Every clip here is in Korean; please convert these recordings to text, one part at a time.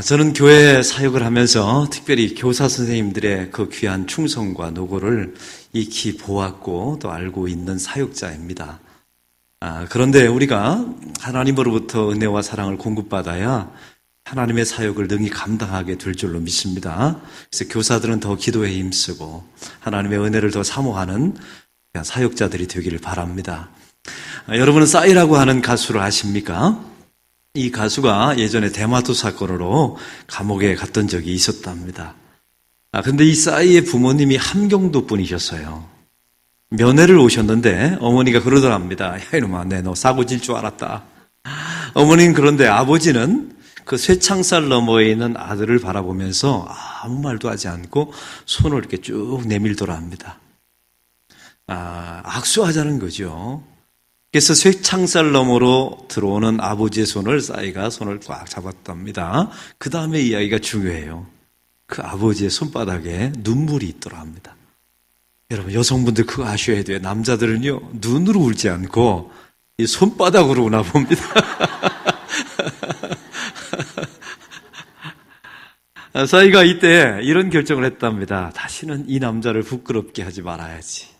저는 교회 사역을 하면서 특별히 교사 선생님들의 그 귀한 충성과 노고를 익히 보았고 또 알고 있는 사역자입니다. 그런데 우리가 하나님으로부터 은혜와 사랑을 공급받아야 하나님의 사역을 능히 감당하게 될 줄로 믿습니다. 그래서 교사들은 더 기도에 힘쓰고 하나님의 은혜를 더 사모하는 사역자들이 되기를 바랍니다. 여러분은 싸이라고 하는 가수를 아십니까? 이 가수가 예전에 대마도 사건으로 감옥에 갔던 적이 있었답니다. 근데 이 싸이의 부모님이 함경도 분이셨어요. 면회를 오셨는데 어머니가 그러더랍니다. 야, 이놈아, 너 사고 질 줄 알았다. 어머니는 그런데 아버지는 그 쇠창살 너머에 있는 아들을 바라보면서 아무 말도 하지 않고 손을 이렇게 쭉 내밀더라 합니다. 악수하자는 거죠. 그래서 쇠창살 너머로 들어오는 아버지의 손을 싸이가 손을 꽉 잡았답니다. 그 다음에 이야기가 중요해요. 그 아버지의 손바닥에 눈물이 있더라 합니다. 여러분, 여성분들 그거 아셔야 돼요. 남자들은요, 눈으로 울지 않고 이 손바닥으로 우나 봅니다. 싸이가 이때 이런 결정을 했답니다. 다시는 이 남자를 부끄럽게 하지 말아야지.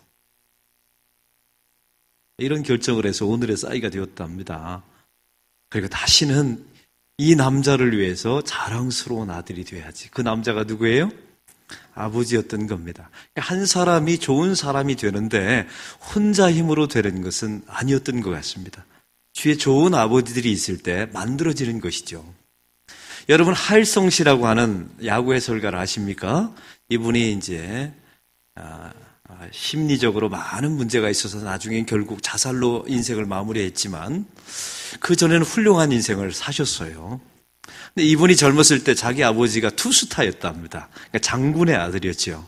이런 결정을 해서 오늘의 싸이가 되었답니다. 그리고 다시는 이 남자를 위해서 자랑스러운 아들이 돼야지. 그 남자가 누구예요? 아버지였던 겁니다. 한 사람이 좋은 사람이 되는데 혼자 힘으로 되는 것은 아니었던 것 같습니다. 뒤에 좋은 아버지들이 있을 때 만들어지는 것이죠. 여러분, 하일성 씨라고 하는 야구 해설가를 아십니까? 이분이 이제 심리적으로 많은 문제가 있어서 나중엔 결국 자살로 인생을 마무리했지만 그 전에는 훌륭한 인생을 사셨어요. 근데 이분이 젊었을 때 자기 아버지가 투스타였답니다. 그러니까 장군의 아들이었죠.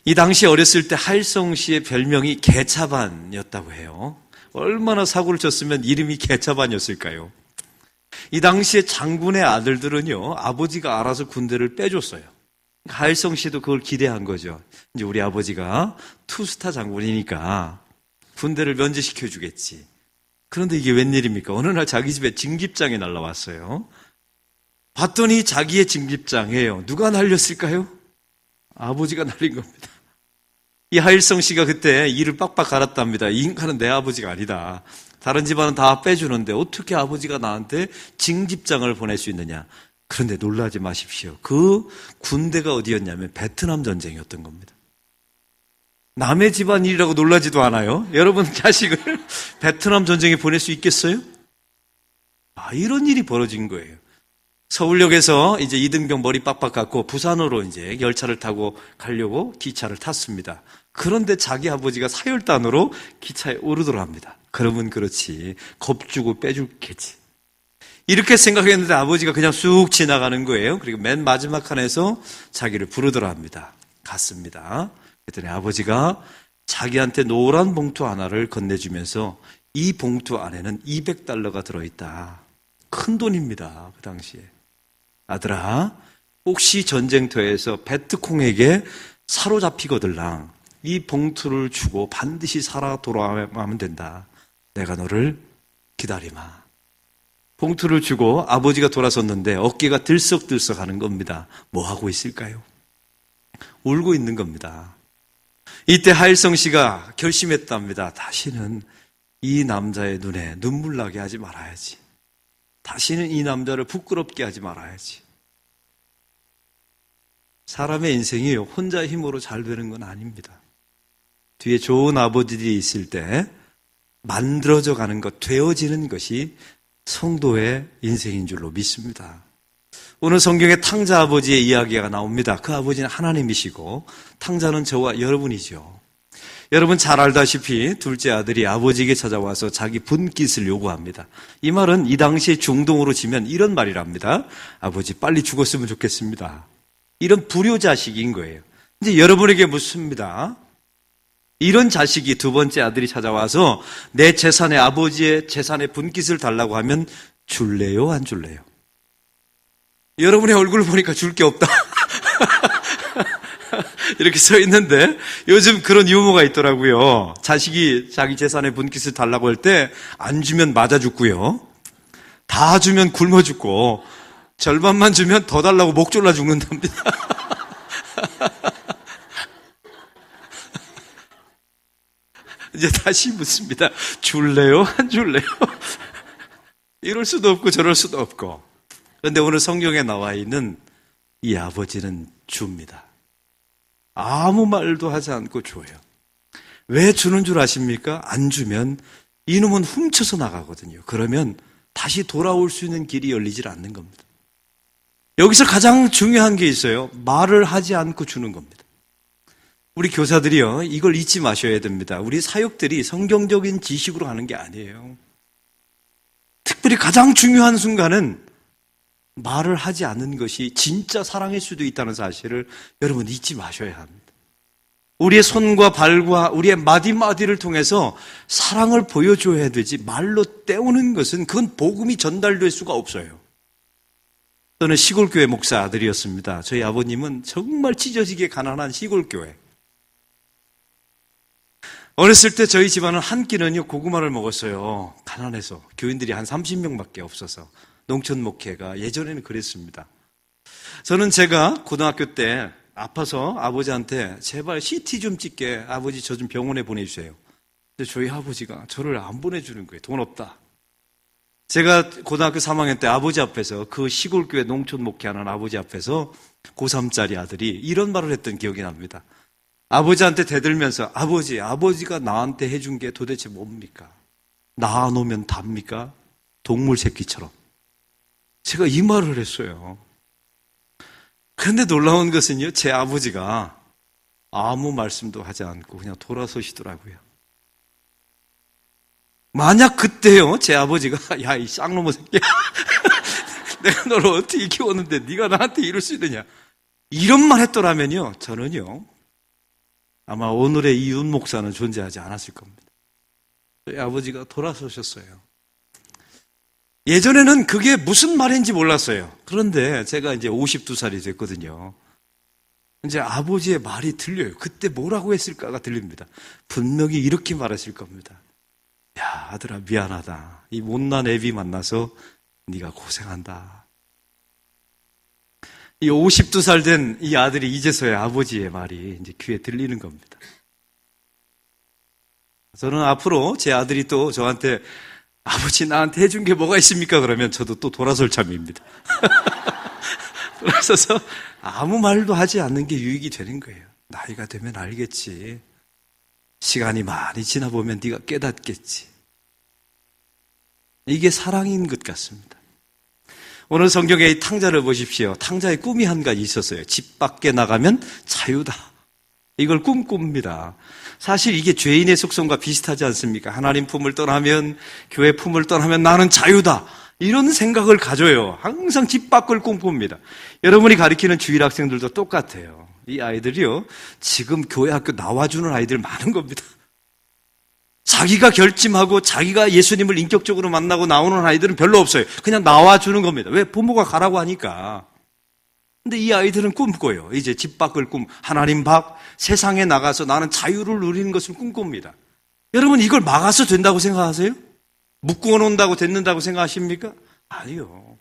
이 당시 어렸을 때 하일성 씨의 별명이 개차반이었다고 해요. 얼마나 사고를 쳤으면 이름이 개차반이었을까요? 이 당시에 장군의 아들들은요, 아버지가 알아서 군대를 빼줬어요. 하일성 씨도 그걸 기대한 거죠. 이제 우리 아버지가 투스타 장군이니까 군대를 면제시켜 주겠지. 그런데 이게 웬일입니까? 어느 날 자기 집에 징집장이 날라왔어요. 봤더니 자기의 징집장이에요. 누가 날렸을까요? 아버지가 날린 겁니다. 이 하일성 씨가 그때 이를 빡빡 갈았답니다. 이 인간은 내 아버지가 아니다. 다른 집안은 다 빼주는데 어떻게 아버지가 나한테 징집장을 보낼 수 있느냐. 그런데 놀라지 마십시오. 그 군대가 어디였냐면 베트남 전쟁이었던 겁니다. 남의 집안 일이라고 놀라지도 않아요. 여러분 자식을 베트남 전쟁에 보낼 수 있겠어요? 이런 일이 벌어진 거예요. 서울역에서 이제 이등병 머리 빡빡 갖고 부산으로 이제 열차를 타고 가려고 기차를 탔습니다. 그런데 자기 아버지가 사열단으로 기차에 오르더라 합니다. 그러면 그렇지. 겁주고 빼줄겠지. 이렇게 생각했는데 아버지가 그냥 쑥 지나가는 거예요. 그리고 맨 마지막 칸에서 자기를 부르더라 합니다. 갔습니다. 그랬더니 아버지가 자기한테 노란 봉투 하나를 건네주면서 이 봉투 안에는 $200가 들어있다. 큰 돈입니다. 그 당시에. 아들아, 혹시 전쟁터에서 베트콩에게 사로잡히거들랑 이 봉투를 주고 반드시 살아 돌아오면 된다. 내가 너를 기다리마. 봉투를 주고 아버지가 돌아섰는데 어깨가 들썩들썩 하는 겁니다. 뭐 하고 있을까요? 울고 있는 겁니다. 이때 하일성 씨가 결심했답니다. 다시는 이 남자의 눈에 눈물 나게 하지 말아야지. 다시는 이 남자를 부끄럽게 하지 말아야지. 사람의 인생이 혼자 힘으로 잘 되는 건 아닙니다. 뒤에 좋은 아버지들이 있을 때 만들어져 가는 것, 되어지는 것이 성도의 인생인 줄로 믿습니다. 오늘 성경에 탕자 아버지의 이야기가 나옵니다. 그 아버지는 하나님이시고 탕자는 저와 여러분이죠. 여러분 잘 알다시피 둘째 아들이 아버지에게 찾아와서 자기 분깃을 요구합니다. 이 말은 이 당시에 중동으로 치면 이런 말이랍니다. 아버지 빨리 죽었으면 좋겠습니다. 이런 불효자식인 거예요. 이제 여러분에게 묻습니다. 이런 자식이 두 번째 아들이 찾아와서 내 재산에 아버지의 재산의 분깃을 달라고 하면 줄래요? 안 줄래요? 여러분의 얼굴을 보니까 줄 게 없다. 이렇게 써 있는데 요즘 그런 유머가 있더라고요. 자식이 자기 재산의 분깃을 달라고 할 때 안 주면 맞아 죽고요. 다 주면 굶어 죽고 절반만 주면 더 달라고 목 졸라 죽는답니다. 이제 다시 묻습니다. 줄래요? 안 줄래요? 이럴 수도 없고 저럴 수도 없고. 그런데 오늘 성경에 나와 있는 이 아버지는 줍니다. 아무 말도 하지 않고 줘요. 왜 주는 줄 아십니까? 안 주면 이놈은 훔쳐서 나가거든요. 그러면 다시 돌아올 수 있는 길이 열리질 않는 겁니다. 여기서 가장 중요한 게 있어요. 말을 하지 않고 주는 겁니다. 우리 교사들이요, 이걸 잊지 마셔야 됩니다. 우리 사역들이 성경적인 지식으로 하는 게 아니에요. 특별히 가장 중요한 순간은 말을 하지 않는 것이 진짜 사랑일 수도 있다는 사실을 여러분 잊지 마셔야 합니다. 우리의 손과 발과 우리의 마디마디를 통해서 사랑을 보여줘야 되지, 말로 때우는 것은 그건 복음이 전달될 수가 없어요. 저는 시골교회 목사 아들이었습니다. 저희 아버님은 정말 찢어지게 가난한 시골교회. 어렸을 때 저희 집안은 한 끼는요 고구마를 먹었어요. 가난해서. 교인들이 한 30명밖에 없어서. 농촌 목회가 예전에는 그랬습니다. 저는 제가 고등학교 때 아파서 아버지한테 제발 CT 좀 찍게, 아버지 저 좀 병원에 보내주세요. 근데 저희 아버지가 저를 안 보내주는 거예요. 돈 없다. 제가 고등학교 3학년 때 아버지 앞에서, 그 시골교회 농촌 목회하는 아버지 앞에서 고3짜리 아들이 이런 말을 했던 기억이 납니다. 아버지한테 대들면서, 아버지가 나한테 해준 게 도대체 뭡니까? 낳아놓으면 답니까? 동물 새끼처럼. 제가 이 말을 했어요. 그런데 놀라운 것은요, 제 아버지가 아무 말씀도 하지 않고 그냥 돌아서시더라고요. 만약 그때요, 제 아버지가 야, 이 쌍놈의 새끼야, 내가 너를 어떻게 키웠는데 네가 나한테 이럴 수 있느냐, 이런 말 했더라면요, 저는요 아마 오늘의 이 윤 목사는 존재하지 않았을 겁니다. 저희 아버지가 돌아서셨어요. 예전에는 그게 무슨 말인지 몰랐어요. 그런데 제가 이제 52살이 됐거든요. 이제 아버지의 말이 들려요. 그때 뭐라고 했을까가 들립니다. 분명히 이렇게 말했을 겁니다. 야, 아들아, 미안하다. 이 못난 애비 만나서 네가 고생한다. 이 52살 된 이 아들이 이제서야 아버지의 말이 이제 귀에 들리는 겁니다. 저는 앞으로 제 아들이 또 저한테 아버지 나한테 해준 게 뭐가 있습니까? 그러면 저도 또 돌아설 참입니다. 돌아서서 아무 말도 하지 않는 게 유익이 되는 거예요. 나이가 되면 알겠지. 시간이 많이 지나보면 네가 깨닫겠지. 이게 사랑인 것 같습니다. 오늘 성경의 이 탕자를 보십시오. 탕자의 꿈이 한 가지 있었어요. 집 밖에 나가면 자유다. 이걸 꿈꿉니다. 사실 이게 죄인의 속성과 비슷하지 않습니까? 하나님 품을 떠나면, 교회 품을 떠나면 나는 자유다. 이런 생각을 가져요. 항상 집 밖을 꿈꿉니다. 여러분이 가르치는 주일 학생들도 똑같아요. 이 아이들이요, 지금 교회 학교 나와주는 아이들 많은 겁니다. 자기가 결심하고 자기가 예수님을 인격적으로 만나고 나오는 아이들은 별로 없어요. 그냥 나와주는 겁니다. 왜? 부모가 가라고 하니까. 근데 이 아이들은 꿈꿔요. 이제 집 밖을 하나님 밖, 세상에 나가서 나는 자유를 누리는 것을 꿈꿉니다. 여러분, 이걸 막아서 된다고 생각하세요? 묶어 놓는다고 됐는다고 생각하십니까? 아니요.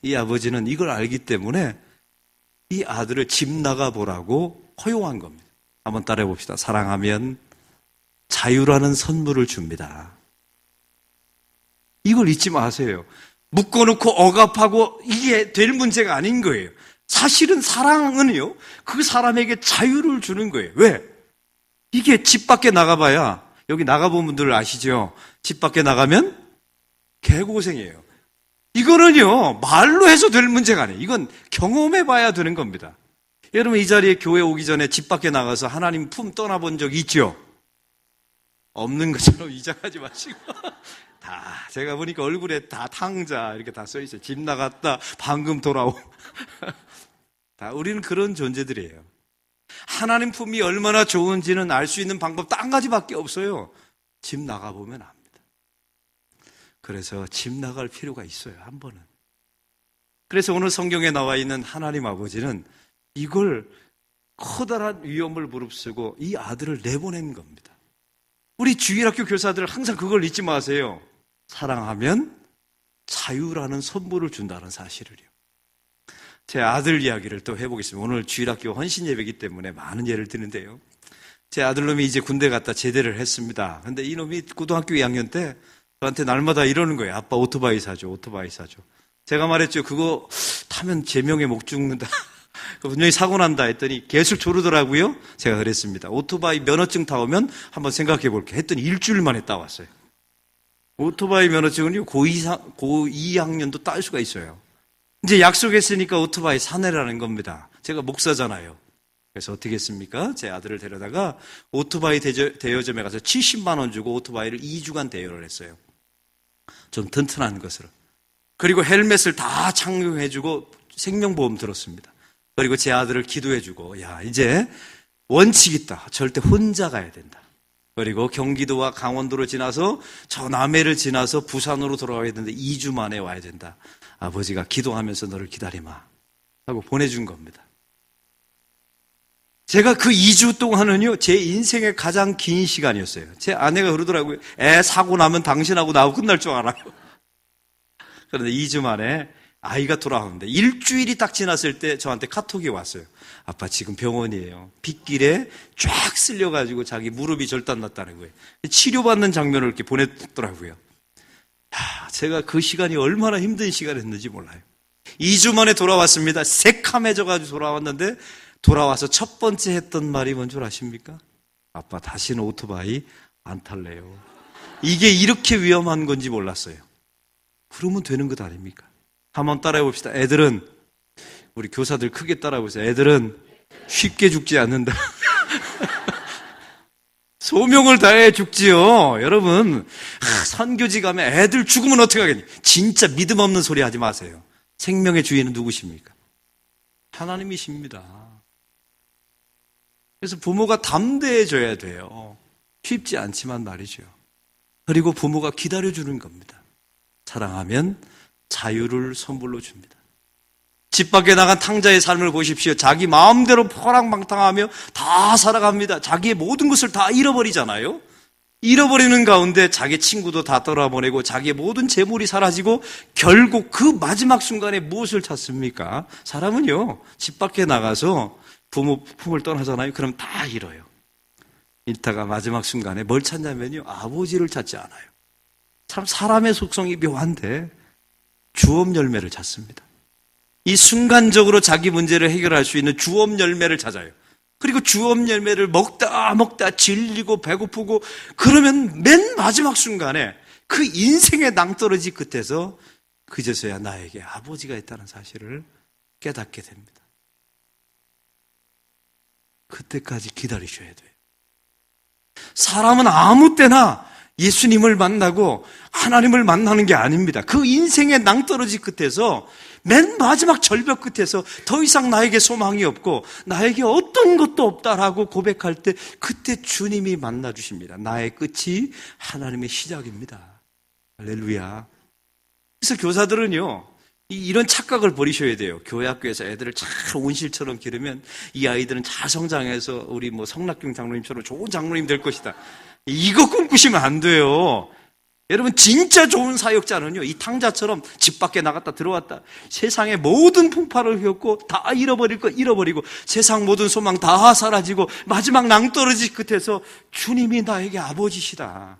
이 아버지는 이걸 알기 때문에 이 아들을 집 나가보라고 허용한 겁니다. 한번 따라해 봅시다. 사랑하면 자유라는 선물을 줍니다. 이걸 잊지 마세요. 묶어놓고 억압하고 이게 될 문제가 아닌 거예요. 사실은 사랑은요, 그 사람에게 자유를 주는 거예요. 왜? 이게 집 밖에 나가봐야, 여기 나가본 분들 아시죠? 집 밖에 나가면 개고생이에요. 이거는요, 말로 해서 될 문제가 아니에요. 이건 경험해봐야 되는 겁니다. 여러분, 이 자리에 교회 오기 전에 집 밖에 나가서 하나님 품 떠나본 적 있죠? 없는 것처럼 위장하지 마시고. 다, 제가 보니까 얼굴에 다 탕자 이렇게 다 써있어요. 집 나갔다, 방금 돌아오. 다 우리는 그런 존재들이에요. 하나님 품이 얼마나 좋은지는 알 수 있는 방법 딱 한 가지밖에 없어요. 집 나가보면 압니다. 그래서 집 나갈 필요가 있어요, 한 번은. 그래서 오늘 성경에 나와 있는 하나님 아버지는 이걸 커다란 위험을 무릅쓰고 이 아들을 내보낸 겁니다. 우리 주일학교 교사들 항상 그걸 잊지 마세요. 사랑하면 자유라는 선물을 준다는 사실을요. 제 아들 이야기를 또 해보겠습니다. 오늘 주일학교 헌신 예배이기 때문에 많은 예를 드는데요. 제 아들놈이 이제 군대 갔다 제대를 했습니다. 근데 이놈이 고등학교 2학년 때 저한테 날마다 이러는 거예요. 아빠 오토바이 사줘, 오토바이 사줘. 제가 말했죠. 그거 타면 제명에 목 죽는다. 분명히 사고 난다 했더니 계속 조르더라고요. 제가 그랬습니다. 오토바이 면허증 타오면 한번 생각해 볼게 했더니 일주일 만에 따왔어요. 오토바이 면허증은요, 고2학년도 딸 수가 있어요. 이제 약속했으니까 오토바이 사내라는 겁니다. 제가 목사잖아요. 그래서 어떻게 했습니까? 제 아들을 데려다가 오토바이 대여점에 가서 70만 원 주고 오토바이를 2주간 대여를 했어요. 좀 튼튼한 것으로. 그리고 헬멧을 다 착용해주고 생명보험 들었습니다. 그리고 제 아들을 기도해주고, 야, 이제 원칙 있다. 절대 혼자 가야 된다. 그리고 경기도와 강원도를 지나서 저 남해를 지나서 부산으로 돌아가야 되는데 2주 만에 와야 된다. 아버지가 기도하면서 너를 기다리마 하고 보내준 겁니다. 제가 그 2주 동안은요, 제 인생의 가장 긴 시간이었어요. 제 아내가 그러더라고요. 애 사고 나면 당신하고 나하고 끝날 줄 알아요. 그런데 2주 만에 아이가 돌아오는데 일주일이 딱 지났을 때 저한테 카톡이 왔어요. 아빠 지금 병원이에요. 빗길에 쫙 쓸려가지고 자기 무릎이 절단났다는 거예요. 치료받는 장면을 이렇게 보냈더라고요. 제가 그 시간이 얼마나 힘든 시간이었는지 몰라요. 2주 만에 돌아왔습니다. 새카매져가지고 돌아왔는데 돌아와서 첫 번째 했던 말이 뭔 줄 아십니까? 아빠 다시는 오토바이 안 탈래요. 이게 이렇게 위험한 건지 몰랐어요. 그러면 되는 것 아닙니까? 한번 따라해 봅시다. 애들은, 우리 교사들 크게 따라해 보세요. 애들은 쉽게 죽지 않는다. 소명을 다해 죽지요. 여러분, 선교지 가면 애들 죽으면 어떻게 하겠니? 진짜 믿음 없는 소리 하지 마세요. 생명의 주인은 누구십니까? 하나님이십니다. 그래서 부모가 담대해져야 돼요. 쉽지 않지만 말이죠. 그리고 부모가 기다려주는 겁니다. 사랑하면 자유를 선물로 줍니다. 집 밖에 나간 탕자의 삶을 보십시오. 자기 마음대로 포랑방탕하며 다 살아갑니다. 자기의 모든 것을 다 잃어버리잖아요. 잃어버리는 가운데 자기 친구도 다 떠나보내고 자기의 모든 재물이 사라지고 결국 그 마지막 순간에 무엇을 찾습니까? 사람은요, 집 밖에 나가서 부모 품을 떠나잖아요. 그럼 다 잃어요. 잃다가 마지막 순간에 뭘 찾냐면요, 아버지를 찾지 않아요. 참 사람의 속성이 묘한데 주업 열매를 찾습니다. 이 순간적으로 자기 문제를 해결할 수 있는 주업 열매를 찾아요. 그리고 주업 열매를 먹다 질리고 배고프고 그러면 맨 마지막 순간에 그 인생의 낭떠러지 끝에서 그제서야 나에게 아버지가 있다는 사실을 깨닫게 됩니다. 그때까지 기다리셔야 돼요. 사람은 아무 때나 예수님을 만나고 하나님을 만나는 게 아닙니다. 그 인생의 낭떠러지 끝에서 맨 마지막 절벽 끝에서 더 이상 나에게 소망이 없고 나에게 어떤 것도 없다라고 고백할 때 그때 주님이 만나 주십니다. 나의 끝이 하나님의 시작입니다. 할렐루야. 그래서 교사들은요, 이런 착각을 버리셔야 돼요. 교회 학교에서 애들을 잘 온실처럼 기르면 이 아이들은 잘 성장해서 우리 성낙경 장로님처럼 좋은 장로님 될 것이다. 이거 꿈꾸시면 안 돼요. 여러분, 진짜 좋은 사역자는요, 이 탕자처럼 집 밖에 나갔다 들어왔다 세상의 모든 풍파를 휘었고 다 잃어버릴 거 잃어버리고 세상 모든 소망 다 사라지고 마지막 낭떠러지 끝에서 주님이 나에게 아버지시다.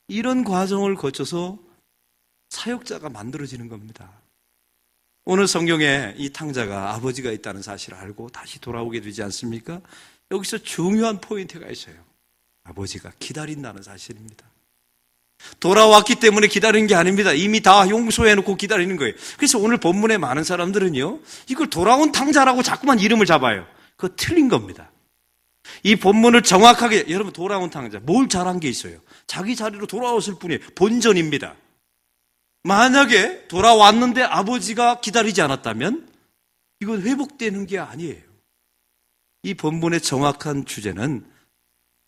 이런 과정을 거쳐서 사역자가 만들어지는 겁니다. 오늘 성경에 이 탕자가 아버지가 있다는 사실을 알고 다시 돌아오게 되지 않습니까? 여기서 중요한 포인트가 있어요. 아버지가 기다린다는 사실입니다. 돌아왔기 때문에 기다리는 게 아닙니다. 이미 다 용서해놓고 기다리는 거예요. 그래서 오늘 본문에 많은 사람들은요, 이걸 돌아온 탕자라고 자꾸만 이름을 잡아요. 그거 틀린 겁니다. 이 본문을 정확하게, 여러분, 돌아온 탕자, 뭘 잘한 게 있어요? 자기 자리로 돌아왔을 뿐이에요. 본전입니다. 만약에 돌아왔는데 아버지가 기다리지 않았다면 이건 회복되는 게 아니에요. 이 본문의 정확한 주제는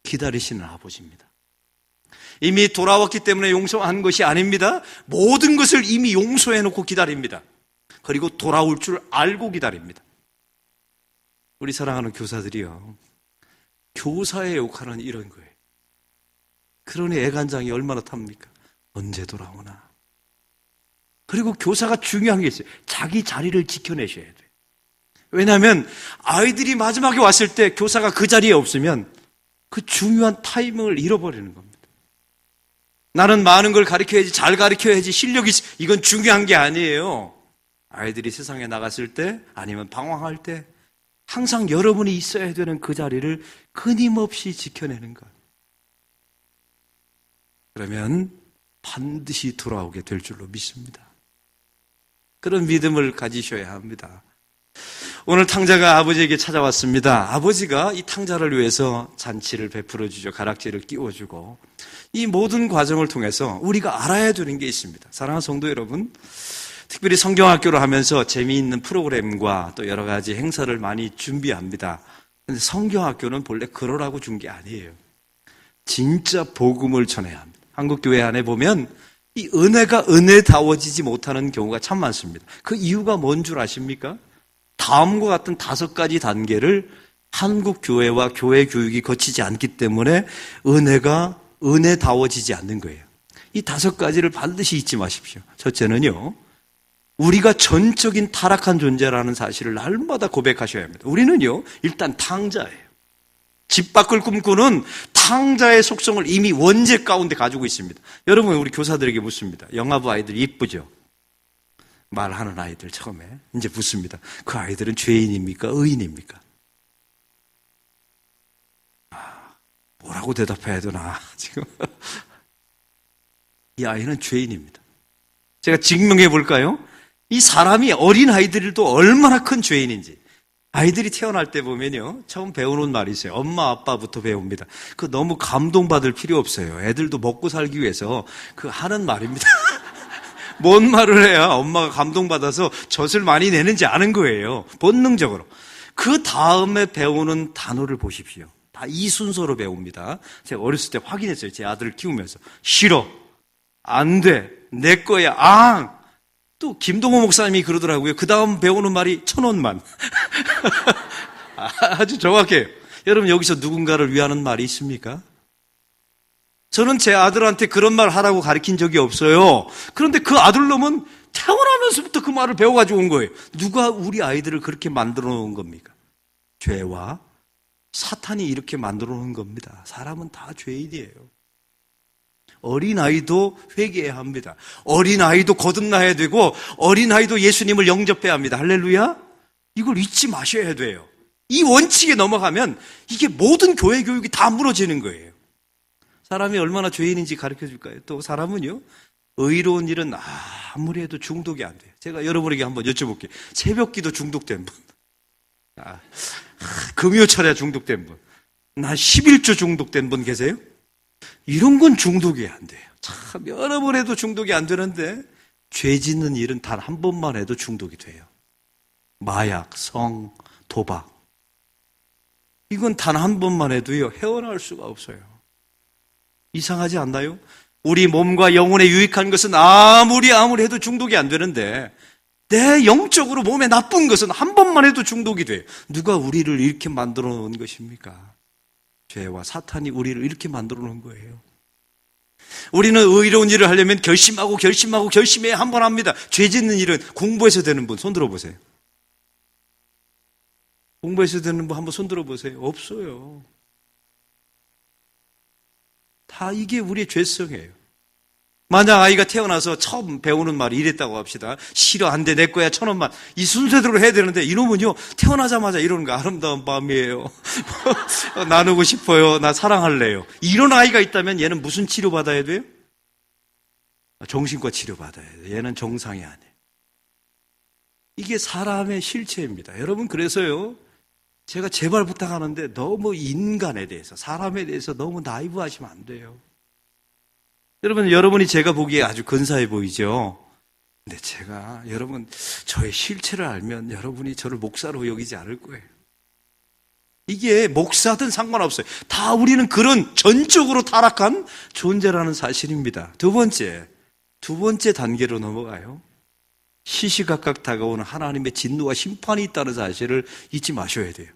기다리시는 아버지입니다. 이미 돌아왔기 때문에 용서한 것이 아닙니다. 모든 것을 이미 용서해놓고 기다립니다. 그리고 돌아올 줄 알고 기다립니다. 우리 사랑하는 교사들이요, 교사의 역할은 이런 거예요. 그러니 애간장이 얼마나 탑니까? 언제 돌아오나? 그리고 교사가 중요한 게 있어요. 자기 자리를 지켜내셔야 돼요. 왜냐하면 아이들이 마지막에 왔을 때 교사가 그 자리에 없으면 그 중요한 타이밍을 잃어버리는 겁니다. 나는 많은 걸 가르쳐야지, 잘 가르쳐야지, 실력이, 이건 중요한 게 아니에요. 아이들이 세상에 나갔을 때, 아니면 방황할 때, 항상 여러분이 있어야 되는 그 자리를 끊임없이 지켜내는 것. 그러면 반드시 돌아오게 될 줄로 믿습니다. 그런 믿음을 가지셔야 합니다. 오늘 탕자가 아버지에게 찾아왔습니다. 아버지가 이 탕자를 위해서 잔치를 베풀어 주죠. 가락지를 끼워주고. 이 모든 과정을 통해서 우리가 알아야 되는 게 있습니다. 사랑하는 성도 여러분, 특별히 성경학교를 하면서 재미있는 프로그램과 또 여러 가지 행사를 많이 준비합니다. 그런데 성경학교는 본래 그러라고 준 게 아니에요. 진짜 복음을 전해야 합니다. 한국교회 안에 보면 이 은혜가 은혜다워지지 못하는 경우가 참 많습니다. 그 이유가 뭔 줄 아십니까? 다음과 같은 5가지 단계를 한국 교회와 교회 교육이 거치지 않기 때문에 은혜가 은혜다워지지 않는 거예요. 이 5가지를 반드시 잊지 마십시오. 첫째는요, 우리가 전적인 타락한 존재라는 사실을 날마다 고백하셔야 합니다. 우리는요, 일단 탕자예요. 집 밖을 꿈꾸는 탕자의 속성을 이미 원죄 가운데 가지고 있습니다. 여러분, 우리 교사들에게 묻습니다. 영아부 아이들 이쁘죠? 말하는 아이들 처음에 이제 묻습니다. 그 아이들은 죄인입니까? 의인입니까? 뭐라고 대답해야 되나 지금. 이 아이는 죄인입니다. 제가 증명해 볼까요? 이 사람이 어린 아이들도 얼마나 큰 죄인인지. 아이들이 태어날 때 보면요, 처음 배우는 말이 있어요. 엄마 아빠부터 배웁니다. 그 너무 감동받을 필요 없어요. 애들도 먹고 살기 위해서 그 하는 말입니다. 뭔 말을 해야 엄마가 감동받아서 젖을 많이 내는지 아는 거예요. 본능적으로. 그 다음에 배우는 단어를 보십시오. 다 이 순서로 배웁니다. 제가 어렸을 때 확인했어요. 제 아들을 키우면서. 싫어. 안 돼. 내 거야. 앙. 또 김동호 목사님이 그러더라고요. 그 다음 배우는 말이 1,000원만. 아주 정확해요. 여러분, 여기서 누군가를 위하는 말이 있습니까? 저는 제 아들한테 그런 말 하라고 가르친 적이 없어요. 그런데 그 아들놈은 태어나면서부터 그 말을 배워가지고 온 거예요. 누가 우리 아이들을 그렇게 만들어 놓은 겁니까? 죄와 사탄이 이렇게 만들어 놓은 겁니다. 사람은 다 죄인이에요. 어린아이도 회개해야 합니다. 어린아이도 거듭나야 되고 어린아이도 예수님을 영접해야 합니다. 할렐루야. 이걸 잊지 마셔야 돼요. 이 원칙에 넘어가면 이게 모든 교회 교육이 다 무너지는 거예요. 사람이 얼마나 죄인인지 가르쳐 줄까요? 또 사람은요, 의로운 일은 아무리 해도 중독이 안 돼요. 제가 여러분에게 한번 여쭤볼게요. 새벽기도 중독된 분, 금요철에 중독된 분, 나 11조 중독된 분 계세요? 이런 건 중독이 안 돼요. 참 여러 번 해도 중독이 안 되는데 죄 짓는 일은 단 한 번만 해도 중독이 돼요. 마약, 성, 도박, 이건 단 한 번만 해도요 헤어나올 수가 없어요. 이상하지 않나요? 우리 몸과 영혼에 유익한 것은 아무리 해도 중독이 안 되는데 내 영적으로 몸에 나쁜 것은 한 번만 해도 중독이 돼요. 누가 우리를 이렇게 만들어 놓은 것입니까? 죄와 사탄이 우리를 이렇게 만들어 놓은 거예요. 우리는 의로운 일을 하려면 결심해야 한 번 합니다. 죄 짓는 일은 공부해서 되는 분 손 들어보세요. 공부해서 되는 분 한번 손 들어보세요. 없어요. 다 이게 우리의 죄성이에요. 만약 아이가 태어나서 처음 배우는 말이 이랬다고 합시다. 싫어, 안 돼, 내 거야, 1,000원만. 이 순서대로 해야 되는데 이놈은요 태어나자마자 이러는 거. 아름다운 밤이에요. 나누고 싶어요. 나 사랑할래요. 이런 아이가 있다면 얘는 무슨 치료받아야 돼요? 정신과 치료받아야 돼요. 얘는 정상이 아니에요. 이게 사람의 실체입니다. 여러분, 그래서요 제가 제발 부탁하는데 너무 인간에 대해서, 사람에 대해서 너무 나이브하시면 안 돼요. 여러분이 제가 보기에 아주 근사해 보이죠? 근데 제가, 여러분, 저의 실체를 알면 여러분이 저를 목사로 여기지 않을 거예요. 이게 목사든 상관없어요. 다 우리는 그런 전적으로 타락한 존재라는 사실입니다. 두 번째 단계로 넘어가요. 시시각각 다가오는 하나님의 진노와 심판이 있다는 사실을 잊지 마셔야 돼요.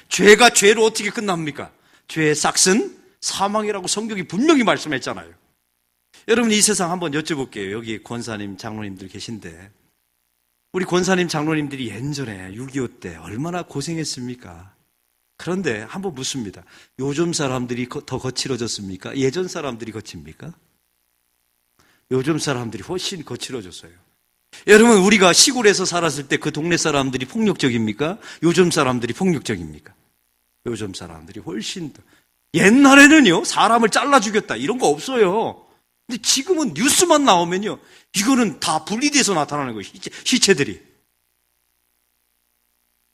죄가 죄로 어떻게 끝납니까? 죄의 삭은 사망이라고 성경이 분명히 말씀했잖아요. 여러분, 이 세상 한번 여쭤볼게요. 여기 권사님, 장로님들 계신데, 우리 권사님, 장로님들이 예전에 6.25 때 얼마나 고생했습니까? 그런데 한번 묻습니다. 요즘 사람들이 더 거칠어졌습니까? 예전 사람들이 거칩니까? 요즘 사람들이 훨씬 거칠어졌어요. 여러분, 우리가 시골에서 살았을 때 그 동네 사람들이 폭력적입니까? 요즘 사람들이 폭력적입니까? 요즘 사람들이 훨씬 더. 옛날에는요, 사람을 잘라 죽였다 이런 거 없어요. 근데 지금은 뉴스만 나오면요, 이거는 다 분리돼서 나타나는 거예요. 시체들이.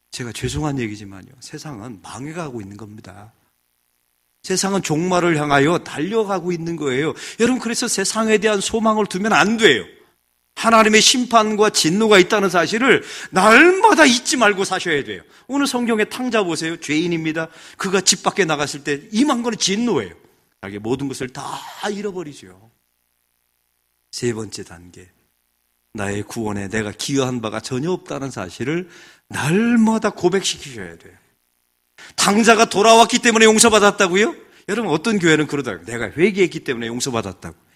제가 죄송한 얘기지만요, 세상은 망해가고 있는 겁니다. 세상은 종말을 향하여 달려가고 있는 거예요. 여러분, 그래서 세상에 대한 소망을 두면 안 돼요. 하나님의 심판과 진노가 있다는 사실을 날마다 잊지 말고 사셔야 돼요. 오늘 성경의 탕자 보세요. 죄인입니다. 그가 집 밖에 나갔을 때 임한 거는 진노예요. 자기 모든 것을 다 잃어버리죠. 세 번째 단계, 나의 구원에 내가 기여한 바가 전혀 없다는 사실을 날마다 고백시키셔야 돼요. 탕자가 돌아왔기 때문에 용서받았다고요? 여러분, 어떤 교회는 그러더라고요. 내가 회개했기 때문에 용서받았다고.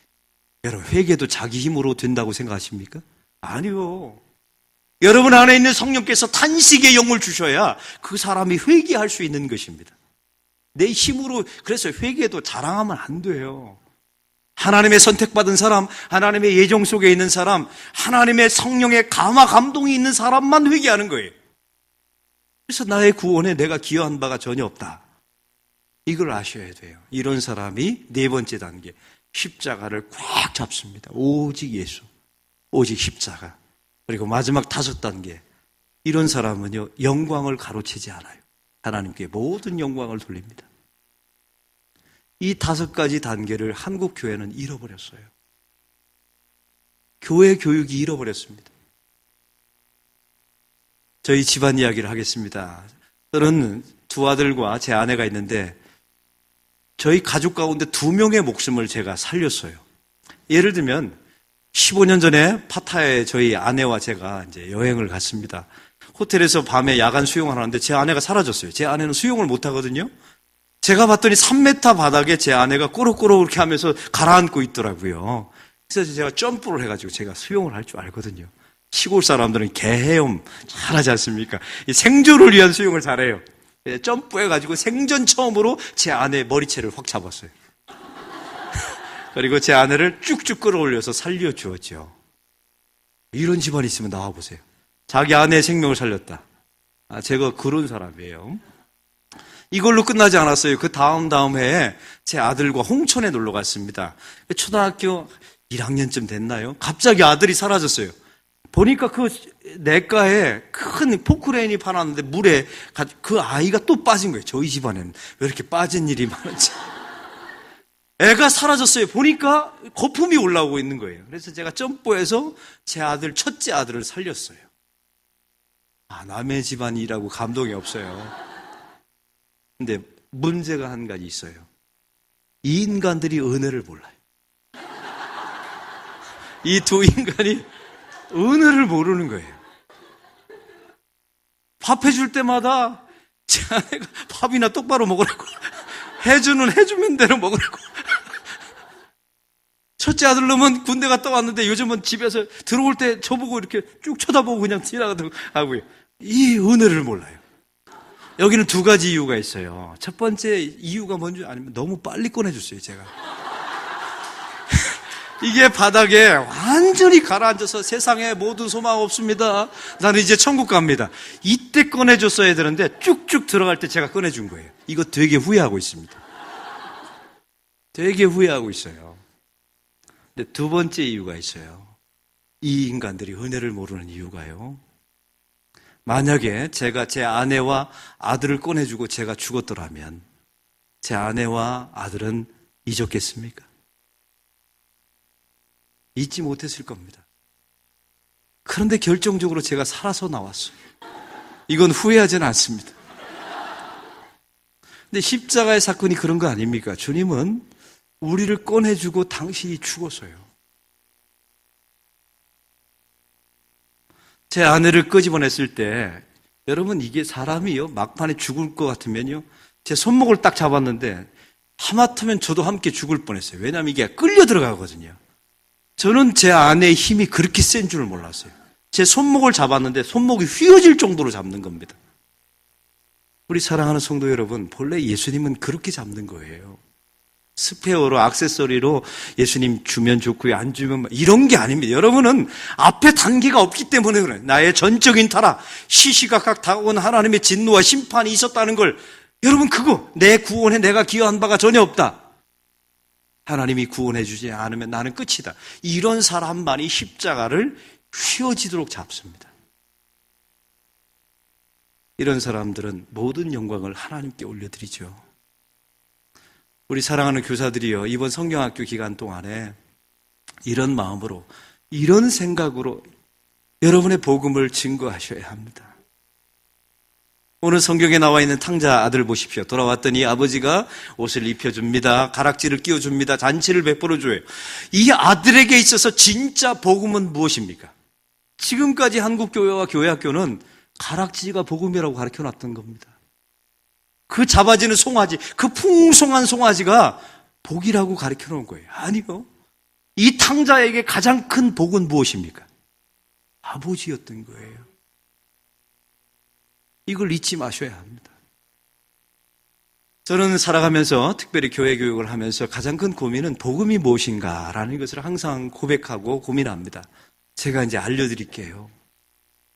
여러분, 회개도 자기 힘으로 된다고 생각하십니까? 아니요. 여러분 안에 있는 성령께서 탄식의 영을 주셔야 그 사람이 회개할 수 있는 것입니다. 내 힘으로. 그래서 회개도 자랑하면 안 돼요. 하나님의 선택받은 사람, 하나님의 예정 속에 있는 사람, 하나님의 성령의 감화 감동이 있는 사람만 회개하는 거예요. 그래서 나의 구원에 내가 기여한 바가 전혀 없다, 이걸 아셔야 돼요. 이런 사람이 네 번째 단계, 십자가를 꽉 잡습니다. 오직 예수, 오직 십자가. 그리고 마지막 다섯 단계, 이런 사람은요, 영광을 가로채지 않아요. 하나님께 모든 영광을 돌립니다. 이 다섯 가지 단계를 한국 교회는 잃어버렸어요. 교회 교육이 잃어버렸습니다. 저희 집안 이야기를 하겠습니다. 저는 두 아들과 제 아내가 있는데 저희 가족 가운데 2명의 목숨을 제가 살렸어요. 예를 들면 15년 전에 파타야에 저희 아내와 제가 이제 여행을 갔습니다. 호텔에서 밤에 야간 수영을 하는데 제 아내가 사라졌어요. 제 아내는 수영을 못 하거든요. 제가 봤더니 3m 바닥에 제 아내가 꼬록꼬록 이렇게 하면서 가라앉고 있더라고요. 그래서 제가 점프를 해가지고, 제가 수영을 할 줄 알거든요. 시골 사람들은 개헤엄 잘하지 않습니까? 생존을 위한 수영을 잘해요. 점프해가지고 생전 처음으로 제 아내 머리채를 확 잡았어요. 그리고 제 아내를 쭉쭉 끌어올려서 살려주었죠. 이런 집안이 있으면 나와보세요. 자기 아내의 생명을 살렸다. 제가 그런 사람이에요. 이걸로 끝나지 않았어요. 그 다음 해에 제 아들과 홍천에 놀러 갔습니다. 초등학교 1학년쯤 됐나요? 갑자기 아들이 사라졌어요. 보니까 그 냇가에 큰 포크레인이 파놨는데 물에 그 아이가 또 빠진 거예요. 저희 집안에는 왜 이렇게 빠진 일이 많은지. 애가 사라졌어요. 보니까 거품이 올라오고 있는 거예요. 그래서 제가 점프해서 제 아들, 첫째 아들을 살렸어요. 남의 집안이라고 감동이 없어요. 근데 문제가 한 가지 있어요. 이 인간들이 은혜를 몰라요. 이 두 인간이 은혜를 모르는 거예요. 밥 해줄 때마다 제 아내가 밥이나 똑바로 먹으라고, 해주면 대로 먹으라고. 첫째 아들 놈은 군대 갔다 왔는데 요즘은 집에서 들어올 때 저보고 이렇게 쭉 쳐다보고 그냥 지나가더라고요. 이 은혜를 몰라요. 여기는 두 가지 이유가 있어요. 첫 번째 이유가 뭔지 아니면 너무 빨리 꺼내줬어요, 제가. 이게 바닥에 완전히 가라앉아서 세상에 모든 소망 없습니다, 나는 이제 천국 갑니다, 이때 꺼내줬어야 되는데 쭉쭉 들어갈 때 제가 꺼내준 거예요. 이거 되게 후회하고 있습니다. 되게 후회하고 있어요. 근데 두 번째 이유가 있어요. 이 인간들이 은혜를 모르는 이유가요, 만약에 제가 제 아내와 아들을 꺼내주고 제가 죽었더라면 제 아내와 아들은 잊었겠습니까? 잊지 못했을 겁니다. 그런데 결정적으로 제가 살아서 나왔어요. 이건 후회하지는 않습니다. 근데 십자가의 사건이 그런 거 아닙니까? 주님은 우리를 꺼내주고 당신이 죽었어요. 제 아내를 끄집어냈을 때, 여러분, 이게 사람이요, 막판에 죽을 것 같으면요, 제 손목을 딱 잡았는데 하마터면 저도 함께 죽을 뻔했어요. 왜냐하면 이게 끌려 들어가거든요. 저는 제 아내의 힘이 그렇게 센 줄 몰랐어요. 제 손목을 잡았는데 손목이 휘어질 정도로 잡는 겁니다. 우리 사랑하는 성도 여러분, 본래 예수님은 그렇게 잡는 거예요. 스페어로, 액세서리로 예수님 주면 좋고요, 안 주면 이런 게 아닙니다. 여러분은 앞에 단계가 없기 때문에 그래요. 나의 전적인 타락, 시시각각 다가온 하나님의 진노와 심판이 있었다는 걸, 여러분 그거 내 구원에 내가 기여한 바가 전혀 없다. 하나님이 구원해 주지 않으면 나는 끝이다. 이런 사람만이 십자가를 휘어지도록 잡습니다. 이런 사람들은 모든 영광을 하나님께 올려드리죠. 우리 사랑하는 교사들이요, 이번 성경학교 기간 동안에 이런 마음으로, 이런 생각으로 여러분의 복음을 증거하셔야 합니다. 오늘 성경에 나와 있는 탕자 아들 보십시오. 돌아왔더니 아버지가 옷을 입혀줍니다. 가락지를 끼워줍니다. 잔치를 베풀어줘요. 이 아들에게 있어서 진짜 복음은 무엇입니까? 지금까지 한국교회와 교회학교는 가락지가 복음이라고 가르쳐놨던 겁니다. 그 잡아지는 송아지, 그 풍성한 송아지가 복이라고 가르쳐놓은 거예요. 아니요. 이 탕자에게 가장 큰 복은 무엇입니까? 아버지였던 거예요. 이걸 잊지 마셔야 합니다. 저는 살아가면서 특별히 교회 교육을 하면서 가장 큰 고민은 복음이 무엇인가라는 것을 항상 고백하고 고민합니다. 제가 이제 알려드릴게요.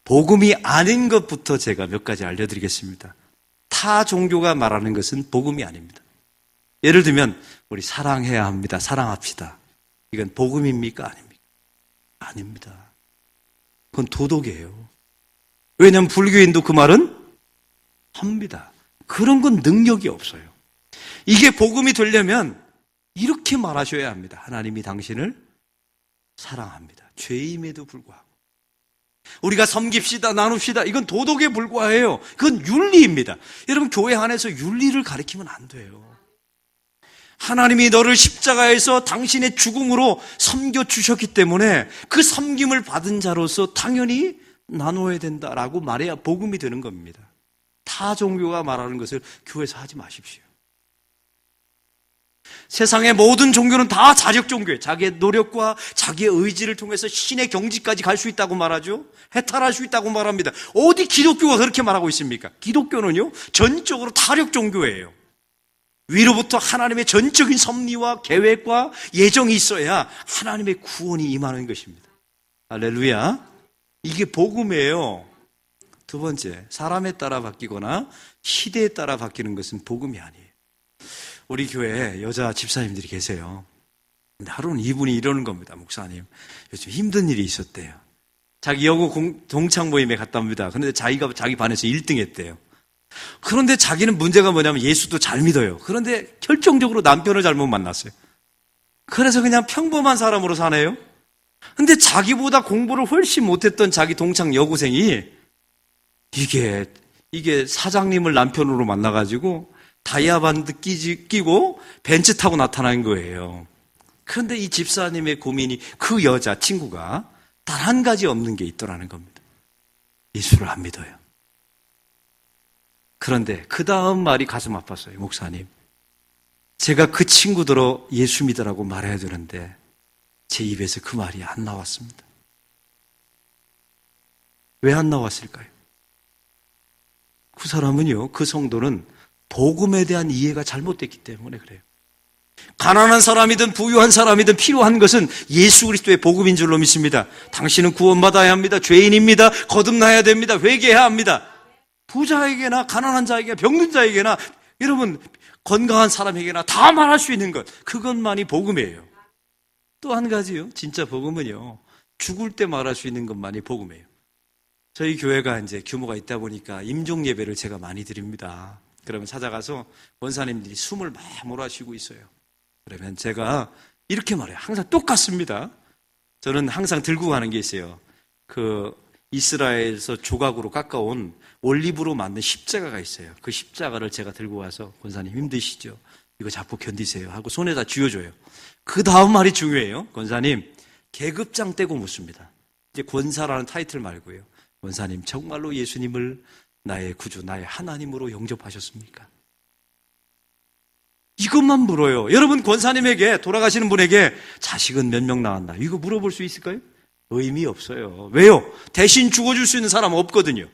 복음이 아닌 것부터 제가 몇 가지 알려드리겠습니다. 타 종교가 말하는 것은 복음이 아닙니다. 예를 들면 우리 사랑해야 합니다. 사랑합시다. 이건 복음입니까? 아닙니까? 아닙니다. 그건 도덕이에요. 왜냐하면 불교인도 그 말은 합니다. 그런 건 능력이 없어요. 이게 복음이 되려면 이렇게 말하셔야 합니다. 하나님이 당신을 사랑합니다. 죄임에도 불구하고. 우리가 섬깁시다, 나눕시다. 이건 도덕에 불과해요. 그건 윤리입니다. 여러분, 교회 안에서 윤리를 가리키면 안 돼요. 하나님이 너를 십자가에서 당신의 죽음으로 섬겨주셨기 때문에 그 섬김을 받은 자로서 당연히 나눠야 된다라고 말해야 복음이 되는 겁니다. 타 종교가 말하는 것을 교회에서 하지 마십시오. 세상의 모든 종교는 다 자력 종교예요. 자기의 노력과 자기의 의지를 통해서 신의 경지까지 갈 수 있다고 말하죠. 해탈할 수 있다고 말합니다. 어디 기독교가 그렇게 말하고 있습니까? 기독교는요, 전적으로 타력 종교예요. 위로부터 하나님의 전적인 섭리와 계획과 예정이 있어야 하나님의 구원이 임하는 것입니다. 할렐루야. 이게 복음이에요. 두 번째, 사람에 따라 바뀌거나 시대에 따라 바뀌는 것은 복음이 아니에요. 우리 교회에 여자 집사님들이 계세요. 근데 하루는 이분이 이러는 겁니다. 목사님, 요즘 힘든 일이 있었대요. 자기 여고 동창 모임에 갔답니다. 그런데 자기가 자기 반에서 1등 했대요. 그런데 자기는 문제가 뭐냐면 예수도 잘 믿어요. 그런데 결정적으로 남편을 잘못 만났어요. 그래서 그냥 평범한 사람으로 사네요. 근데 자기보다 공부를 훨씬 못했던 자기 동창 여고생이 이게 사장님을 남편으로 만나가지고 다이아반드 끼고 벤츠 타고 나타난 거예요. 그런데 이 집사님의 고민이 그 여자 친구가 단 한 가지 없는 게 있더라는 겁니다. 예수를 안 믿어요. 그런데 그 다음 말이 가슴 아팠어요. 목사님, 제가 그 친구들로 예수 믿으라고 말해야 되는데 제 입에서 그 말이 안 나왔습니다. 왜 안 나왔을까요? 그 사람은요, 그 성도는 복음에 대한 이해가 잘못됐기 때문에 그래요. 가난한 사람이든 부유한 사람이든 필요한 것은 예수 그리스도의 복음인 줄로 믿습니다. 당신은 구원받아야 합니다. 죄인입니다. 거듭나야 됩니다. 회개해야 합니다. 부자에게나 가난한 자에게나 병든 자에게나 여러분 건강한 사람에게나 다 말할 수 있는 것, 그것만이 복음이에요. 또 한 가지요. 진짜 복음은요, 죽을 때 말할 수 있는 것만이 복음이에요. 저희 교회가 이제 규모가 있다 보니까 임종 예배를 제가 많이 드립니다. 그러면 찾아가서 권사님들이 숨을 막 몰아쉬고 있어요. 그러면 제가 이렇게 말해요. 항상 똑같습니다. 저는 항상 들고 가는 게 있어요. 그 이스라엘에서 조각으로 깎아온 올리브로 만든 십자가가 있어요. 그 십자가를 제가 들고 와서 권사님 힘드시죠? 이거 잡고 견디세요 하고 손에다 쥐어줘요. 그 다음 말이 중요해요. 권사님, 계급장 떼고 묻습니다. 이제 권사라는 타이틀 말고요. 권사님, 정말로 예수님을 나의 구주, 나의 하나님으로 영접하셨습니까? 이것만 물어요. 여러분, 권사님에게, 돌아가시는 분에게 자식은 몇 명 낳았나? 이거 물어볼 수 있을까요? 의미 없어요. 왜요? 대신 죽어줄 수 있는 사람은 없거든요.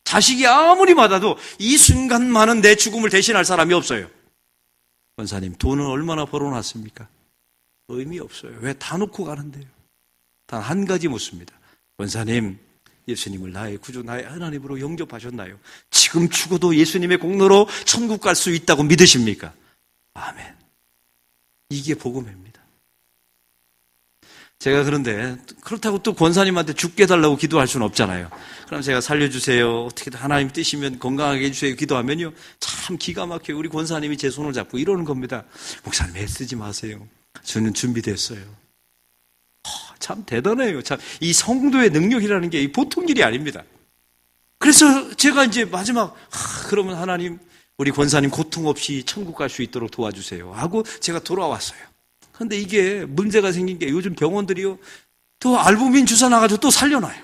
자식이 아무리 많아도 이 순간만은 내 죽음을 대신할 사람이 없어요. 권사님, 돈은 얼마나 벌어놨습니까? 의미 없어요. 왜? 다 놓고 가는데요. 단 한 가지 묻습니다. 권사님, 예수님을 나의 구주, 나의 하나님으로 영접하셨나요? 지금 죽어도 예수님의 공로로 천국 갈 수 있다고 믿으십니까? 아멘. 이게 복음입니다. 제가 그런데 그렇다고 또 권사님한테 죽게 해달라고 기도할 수는 없잖아요. 그럼 제가 살려주세요, 어떻게든 하나님 뜻이면 건강하게 해주세요 기도하면요, 참 기가 막혀요. 우리 권사님이 제 손을 잡고 이러는 겁니다. 목사님, 애쓰지 마세요. 저는 준비됐어요. 참 대단해요. 참, 이 성도의 능력이라는 게 보통 일이 아닙니다. 그래서 제가 이제 마지막, 그러면 하나님, 우리 권사님 고통 없이 천국 갈 수 있도록 도와주세요 하고 제가 돌아왔어요. 그런데 이게 문제가 생긴 게 요즘 병원들이요, 또 알부민 주사 나가지고 또 살려놔요.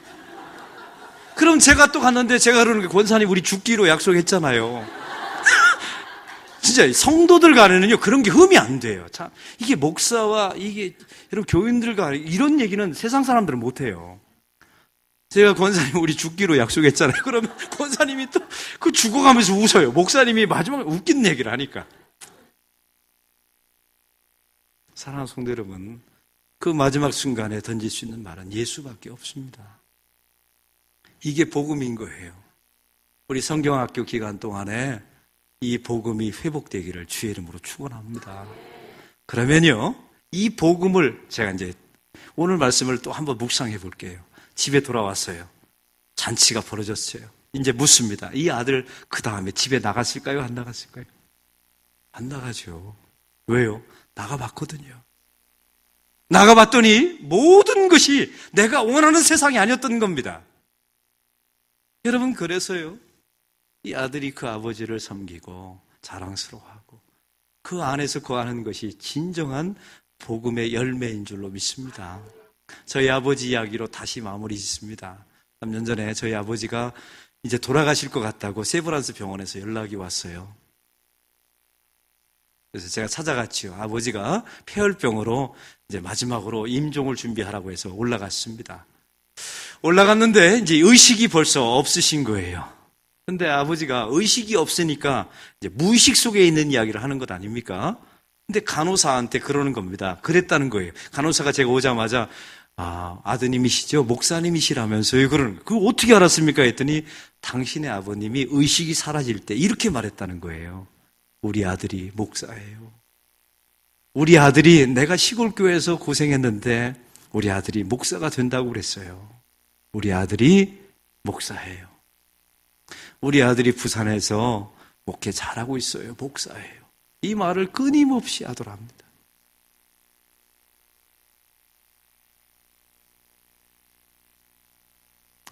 그럼 제가 또 갔는데 제가 그러는 게, 권사님 우리 죽기로 약속했잖아요. 진짜 성도들 간에는요, 그런 게 흠이 안 돼요. 참, 이게 목사와 이게 여러분 교인들과 이런 얘기는 세상 사람들은 못 해요. 제가 권사님 우리 죽기로 약속했잖아요. 그러면 권사님이 또 그 죽어가면서 웃어요. 목사님이 마지막에 웃기는 얘기를 하니까. 사랑하는 성도 여러분, 그 마지막 순간에 던질 수 있는 말은 예수밖에 없습니다. 이게 복음인 거예요. 우리 성경학교 기간 동안에 이 복음이 회복되기를 주의 이름으로 축원합니다. 그러면요, 이 복음을 제가 이제 오늘 말씀을 또 한번 묵상해 볼게요. 집에 돌아왔어요. 잔치가 벌어졌어요. 이제 묻습니다. 이 아들 그 다음에 집에 나갔을까요? 안 나갔을까요? 안 나가죠. 왜요? 나가봤거든요. 나가봤더니 모든 것이 내가 원하는 세상이 아니었던 겁니다. 여러분, 그래서요, 이 아들이 그 아버지를 섬기고 자랑스러워하고 그 안에서 거하는 것이 진정한 복음의 열매인 줄로 믿습니다. 저희 아버지 이야기로 다시 마무리 짓습니다. 3년 전에 저희 아버지가 이제 돌아가실 것 같다고 세브란스 병원에서 연락이 왔어요. 그래서 제가 찾아갔지요. 아버지가 폐혈병으로 이제 마지막으로 임종을 준비하라고 해서 올라갔습니다. 올라갔는데 이제 의식이 벌써 없으신 거예요. 근데 아버지가 의식이 없으니까 이제 무의식 속에 있는 이야기를 하는 것 아닙니까? 근데 간호사한테 그러는 겁니다. 그랬다는 거예요. 간호사가 제가 오자마자, 아드님이시죠? 목사님이시라면서요? 그러는 거예요. 그거 어떻게 알았습니까? 했더니 당신의 아버님이 의식이 사라질 때 이렇게 말했다는 거예요. 우리 아들이 목사예요. 우리 아들이, 내가 시골 교회에서 고생했는데 우리 아들이 목사가 된다고 그랬어요. 우리 아들이 목사예요. 우리 아들이 부산에서 목회 잘하고 있어요. 목사예요. 이 말을 끊임없이 하더랍니다.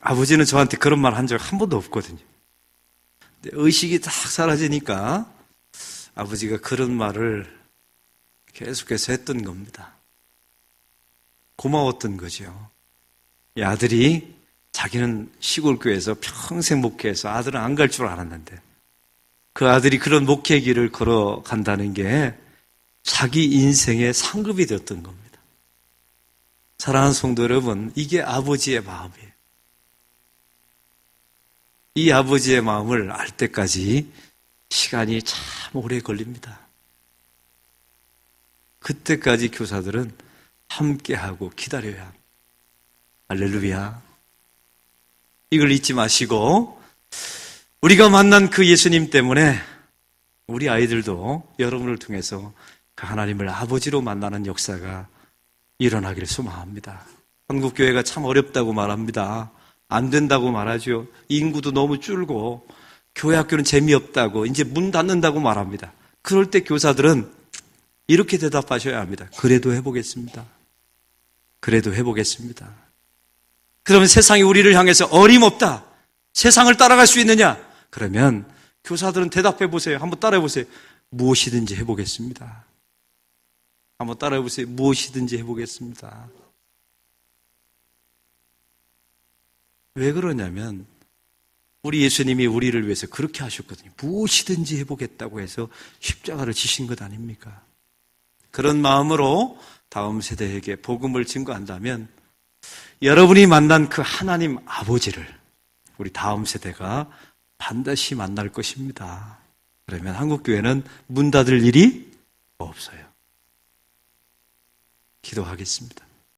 아버지는 저한테 그런 말 한 적 한 번도 없거든요. 의식이 딱 사라지니까 아버지가 그런 말을 계속해서 했던 겁니다. 고마웠던 거죠. 이 아들이, 자기는 시골교회에서 평생 목회해서 아들은 안 갈 줄 알았는데 그 아들이 그런 목회 길을 걸어간다는 게 자기 인생의 상급이 되었던 겁니다. 사랑하는 성도 여러분, 이게 아버지의 마음이에요. 이 아버지의 마음을 알 때까지 시간이 참 오래 걸립니다. 그때까지 교사들은 함께하고 기다려야 합니다. 할렐루야. 이걸 잊지 마시고 우리가 만난 그 예수님 때문에 우리 아이들도 여러분을 통해서 그 하나님을 아버지로 만나는 역사가 일어나기를 소망합니다. 한국교회가 참 어렵다고 말합니다. 안 된다고 말하죠. 인구도 너무 줄고 교회 학교는 재미없다고, 이제 문 닫는다고 말합니다. 그럴 때 교사들은 이렇게 대답하셔야 합니다. 그래도 해보겠습니다. 그래도 해보겠습니다. 그러면 세상이 우리를 향해서 어림없다, 세상을 따라갈 수 있느냐? 그러면 교사들은 대답해 보세요. 한번 따라해 보세요. 무엇이든지 해보겠습니다. 한번 따라해 보세요. 무엇이든지 해보겠습니다. 왜 그러냐면 우리 예수님이 우리를 위해서 그렇게 하셨거든요. 무엇이든지 해보겠다고 해서 십자가를 지신 것 아닙니까? 그런 마음으로 다음 세대에게 복음을 증거한다면 여러분이 만난 그 하나님 아버지를 우리 다음 세대가 반드시 만날 것입니다. 그러면 한국교회는 문 닫을 일이 없어요. 기도하겠습니다.